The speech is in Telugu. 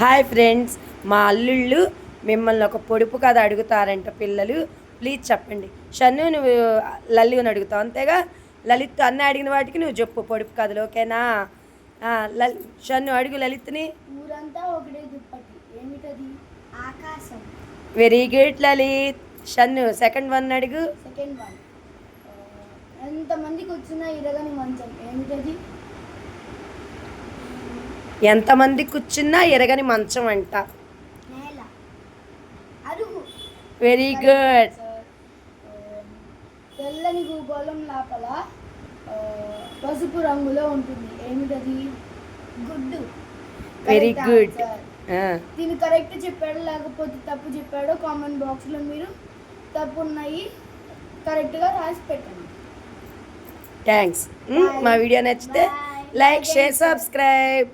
హాయ్ ఫ్రెండ్స్, మా అల్లుళ్ళు మిమ్మల్ని ఒక పొడుపు కథ అడుగుతారంట పిల్లలు. ప్లీజ్ చెప్పండి. షన్ను, నువ్వు లలిని అడుగుతావు అంతేగా. లలిత్ అన్న అడిగిన వాటికి నువ్వు చెప్పు పొడుపు కథలు, ఓకేనా? షన్ను అడుగు లలిత్ని. ఊరంతా ఒకటే దుప్పటి, ఏమిటది? ఆకాశం. Very good Lalit. Shannu second one అడుగు. సెకండ్ వన్, ఎంతమందికి వచ్చినా ఇరగని మంచం, ఏమిటది? ఎంతమంది కూర్చున్నా ఎరగని మంచం అంట. నేల. అరుగు. Very good. తెల్లని భూగోళం లోపల పసుపు రంగులో ఉంటుంది, ఏమిటది? గుడ్డు. Very good. దీన్ని కరెక్ట్ చెప్పాడో లేకపోతే తప్పు చెప్పాడో కామెంట్ బాక్స్లో మీరు తప్పు ఉన్నాయి కరెక్ట్గా రాసి పెట్టండి. థ్యాంక్స్. మా వీడియో నచ్చితే లైక్, షేర్, సబ్స్క్రైబ్.